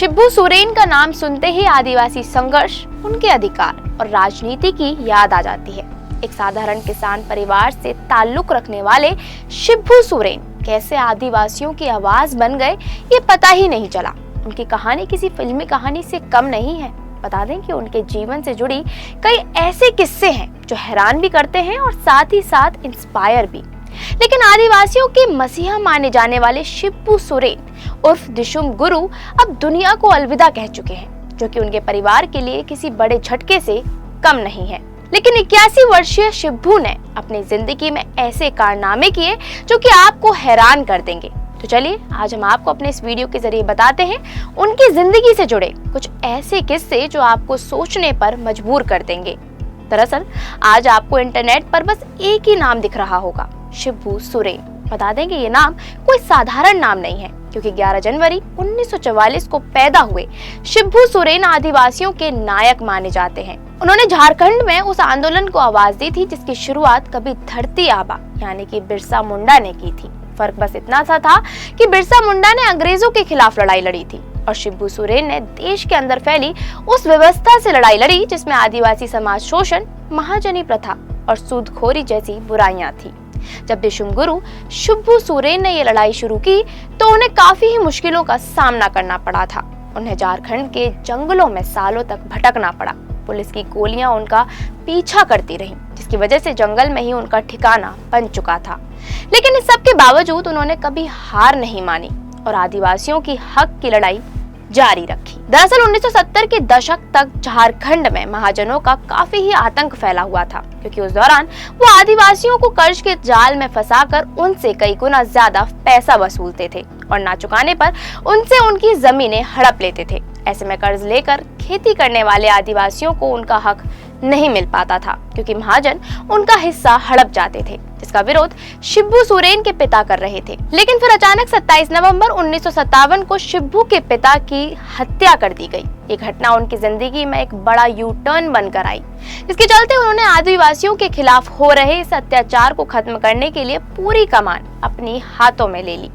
शिबू सोरेन का नाम सुनते ही आदिवासी संघर्ष, उनके अधिकार और राजनीति की याद आ जाती है। एक साधारण किसान परिवार से ताल्लुक रखने वाले शिबू सोरेन कैसे आदिवासियों की आवाज बन गए, ये पता ही नहीं चला। उनकी कहानी किसी फिल्मी कहानी से कम नहीं है। बता दें कि उनके जीवन से जुड़ी कई ऐसे किस्से हैं जो हैरान भी करते हैं और साथ ही साथ इंस्पायर भी। लेकिन आदिवासियों के मसीहा माने जाने वाले शिबू सोरेन उर्फ दिशुम गुरु अब दुनिया को अलविदा कह चुके हैं, जो कि उनके परिवार के लिए किसी बड़े झटके से कम नहीं है। लेकिन 81 वर्षीय शिबू ने अपनी जिंदगी में ऐसे कारनामे किए जो कि आपको हैरान कर देंगे। तो चलिए आज हम आपको अपने इस वीडियो के जरिए बताते हैं उनकी जिंदगी से जुड़े कुछ ऐसे किस्से जो आपको सोचने पर मजबूर कर देंगे। दरअसल आज आपको इंटरनेट पर बस एक ही नाम दिख रहा होगा, शिबू सोरेन। बता दें कि ये नाम कोई साधारण नाम नहीं है, क्योंकि 11 जनवरी 1944 को पैदा हुए शिबू सोरेन आदिवासियों के नायक माने जाते हैं। उन्होंने झारखंड में उस आंदोलन को आवाज दी थी जिसकी शुरुआत कभी धरती आबा यानी कि बिरसा मुंडा ने की थी। फर्क बस इतना सा था कि बिरसा मुंडा ने अंग्रेजों के खिलाफ लड़ाई लड़ी थी और शिबू सोरेन ने देश के अंदर फैली उस व्यवस्था से लड़ाई लड़ी जिसमें आदिवासी समाज शोषण, महाजनी प्रथा और सूदखोरी जैसी बुराइयां थी। जब दिशुम गुरु शिबू सोरेन ने ये लड़ाई शुरू की तो उन्हें काफी ही मुश्किलों का सामना करना पड़ा था। उन्हें झारखंड के जंगलों में सालों तक भटकना पड़ा। पुलिस की गोलियां उनका पीछा करती रहीं, जिसकी वजह से जंगल में ही उनका ठिकाना बन चुका था। लेकिन इस सब के बावजूद उन्होंने कभी हार नहीं मानी और आदिवासियों की हक की लड़ाई जारी रखी। दरअसल 1970 के दशक तक झारखंड में महाजनों का काफी ही आतंक फैला हुआ था, क्योंकि उस दौरान वो आदिवासियों को कर्ज के जाल में फंसाकर उनसे कई गुना ज्यादा पैसा वसूलते थे और ना चुकाने पर उनसे उनकी जमीनें हड़प लेते थे। ऐसे में कर्ज लेकर खेती करने वाले आदिवासियों को उनका हक नहीं मिल पाता था, क्योंकि महाजन उनका हिस्सा हड़प जाते थे, जिसका विरोध शिबू सोरेन के पिता कर रहे थे। लेकिन फिर अचानक 27 नवंबर 1957 को शिबू के पिता की हत्या कर दी गई। ये घटना उनकी जिंदगी में एक बड़ा यू टर्न बनकर आई, जिसके चलते उन्होंने आदिवासियों के खिलाफ हो रहे इस अत्याचार को खत्म करने के लिए पूरी कमान अपनी हाथों में ले ली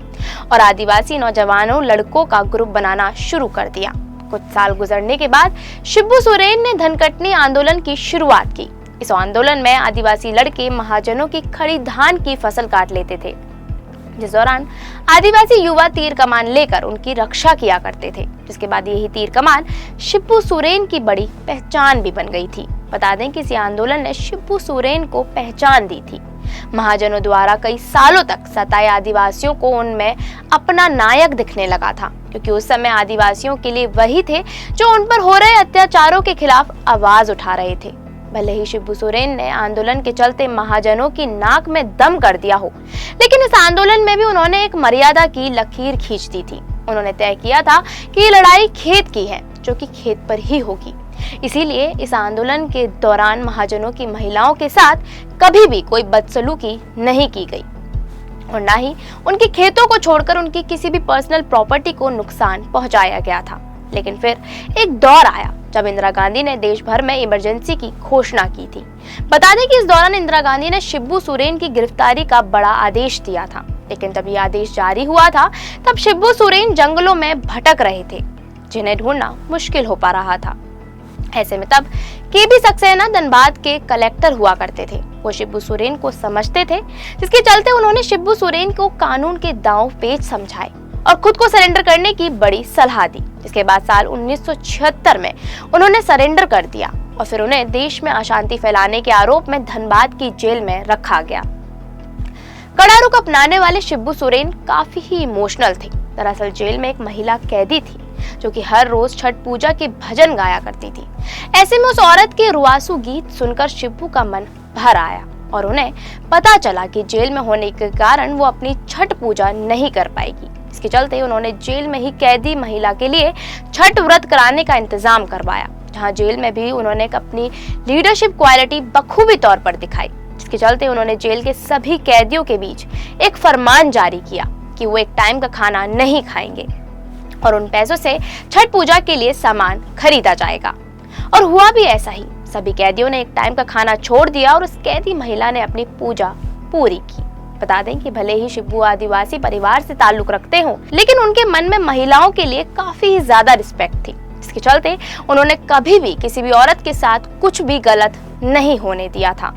और आदिवासी नौजवानों लड़कों का ग्रुप बनाना शुरू कर दिया। कुछ साल गुजरने के बाद शिबू सोरेन ने धनकटनी आंदोलन की शुरुआत की। इस आंदोलन में आदिवासी लड़के महाजनों की खड़ी धान की फसल काट लेते थे, जिस दौरान आदिवासी युवा तीर कमान लेकर उनकी रक्षा किया करते थे, जिसके बाद यही तीर कमान शिबू सोरेन की बड़ी पहचान भी बन गई थी। बता दें कि इस आंदोलन ने शिबू सोरेन को पहचान दी थी। महाजनों द्वारा कई सालों तक सताए आदिवासियों को उनमें अपना नायक दिखने लगा था, क्योंकि उस समय आदिवासियों के लिए वही थे जो उन पर हो रहे अत्याचारों के खिलाफ आवाज उठा रहे थे। भले ही शिबू सोरेन ने आंदोलन के चलते महाजनों की नाक में दम कर दिया हो, लेकिन इस आंदोलन में भी उन्होंने एक मर्यादा की लकीर खींच दी थी। उन्होंने तय किया था कि ये लड़ाई खेत की है, जो कि खेत पर ही होगी। इसीलिए इस आंदोलन के दौरान महाजनों की महिलाओं के साथ कभी भी कोई बदसलूकी नहीं की गई और ना ही उनके खेतों को छोड़कर उनकी किसी भी पर्सनल प्रॉपर्टी को नुकसान पहुंचाया गया था। लेकिन फिर एक दौर आया जब इंदिरा गांधी ने देश भर में इमरजेंसी की घोषणा की थी। बता दें कि इस दौरान इंदिरा गांधी ने शिबू सोरेन की गिरफ्तारी का बड़ा आदेश दिया था। लेकिन जब यह आदेश जारी हुआ था तब शिबू सोरेन जंगलों में भटक रहे थे, जिन्हें ढूंढना मुश्किल हो पा रहा था। ऐसे में तब केबी सक्सेना धनबाद के कलेक्टर हुआ करते थे। वो शिबू सोरेन को समझते थे, जिसके चलते उन्होंने शिबू सोरेन को कानून के दांव पेच समझाए और खुद को सरेंडर करने की बड़ी सलाह दी। जिसके बाद साल 1976 में उन्होंने सरेंडर कर दिया और फिर उन्हें देश में अशांति फैलाने के आरोप में धनबाद की जेल में रखा गया। कड़ा रुख अपनाने वाले शिबू सोरेन काफी ही इमोशनल थे। दरअसल जेल में एक महिला कैदी थी जो कि हर रोज छठ पूजा के भजन गाया करती थी। ऐसे में उस औरत के रुआसू गीत सुनकर शिबू का मन भर आया और उन्हें पता चला कि जेल में होने के कारण वो अपनी छठ पूजा नहीं कर पाएगी। इसके चलते उन्होंने जेल में ही कैदी महिला के लिए छठ व्रत कराने का इंतजाम करवाया, जहां जेल में भी उन्होंने अपनी लीडरशिप क्वालिटी बखूबी तौर पर दिखाई। जिसके चलते उन्होंने जेल के सभी कैदियों के बीच एक फरमान जारी किया कि वो एक टाइम का खाना नहीं खाएंगे और उन पैसों से छठ पूजा के लिए सामान खरीदा जाएगा। और हुआ भी ऐसा ही। सभी कैदियों ने एक टाइम का खाना छोड़ दिया और उस कैदी महिला ने अपनी पूजा पूरी की। बता दें कि भले ही शिब्बू आदिवासी परिवार से ताल्लुक रखते हों, लेकिन उनके मन में महिलाओं के लिए काफी ज्यादा रिस्पेक्ट थी। इसके चलते उन्होंने कभी भी किसी भी औरत के साथ कुछ भी गलत नहीं होने दिया था।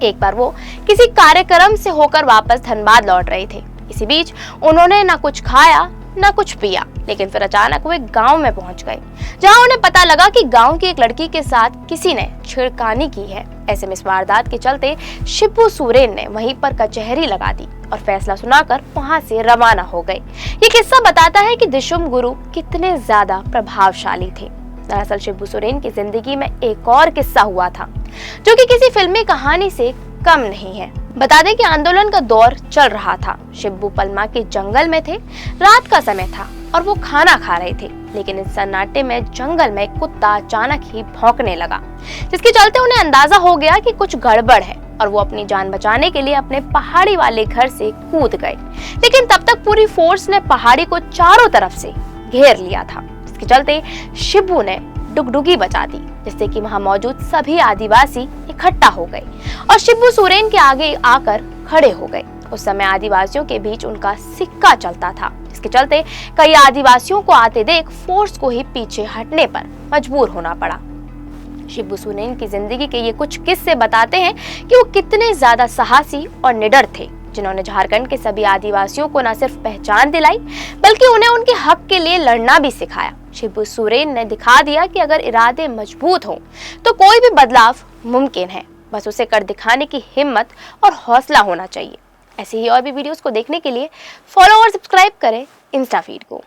एक बार वो किसी कार्यक्रम से होकर वापस धनबाद लौट रहे थे। इसी बीच उन्होंने ना कुछ खाया ना कुछ पिया, लेकिन फिर अचानक वो एक गांव में पहुंच गए, जहां उन्हें पता लगा कि गांव की एक लड़की के साथ किसी ने छेड़खानी की है। ऐसे में इस वारदात के चलते शिब्बू सोरेन ने वहीं पर कचहरी लगा दी और फैसला सुनाकर वहां से रवाना हो गए। ये किस्सा बताता है कि दिशुम गुरु कितने ज्यादा प्रभावशाली थे। दरअसल शिब्बू सोरेन की जिंदगी में एक और किस्सा हुआ था, जो कि किसी फिल्मी कहानी से कम नहीं है। बता दें कि आंदोलन का दौर चल रहा था। शिब्बू पलमा के जंगल में थे, रात का समय था और वो खाना खा रहे थे, लेकिन इस सन्नाटे में जंगल में एक कुत्ता अचानक ही भौंकने लगा, जिसके चलते उन्हें अंदाजा हो गया कि कुछ गड़बड़ है और वो अपनी जान बचाने के लिए अपने पहाड़ी वाले घर से कूद गए। लेकिन तब तक पूरी फोर्स ने पहाड़ी को चारों तरफ से घेर लिया था। इसके चलते शिब्बू ने डुगडुगी बजा दी, जिससे कि वहां मौजूद सभी आदिवासी इकट्ठा हो गए और शिब्बू सोरेन के आगे आकर खड़े हो गए। उस समय आदिवासियों के बीच उनका सिक्का चलता था। इसके चलते कई आदिवासियों को आते देख फोर्स को ही पीछे हटने पर मजबूर होना पड़ा। शिब्बू सोरेन की जिंदगी के ये कुछ किस्से बताते हैं कि वो कितने ज्यादा साहसी और निडर थे, जिन्होंने झारखंड के सभी आदिवासियों को न सिर्फ पहचान दिलाई, बल्कि उन्हें उनके हक के लिए लड़ना भी सिखाया। शिब्बू सोरेन ने दिखा दिया कि अगर इरादे मजबूत हों तो कोई भी बदलाव मुमकिन है, बस उसे कर दिखाने की हिम्मत और हौसला होना चाहिए। ऐसे ही और भी वीडियोस को देखने के लिए फॉलो और सब्सक्राइब करें इंस्टा फीड को।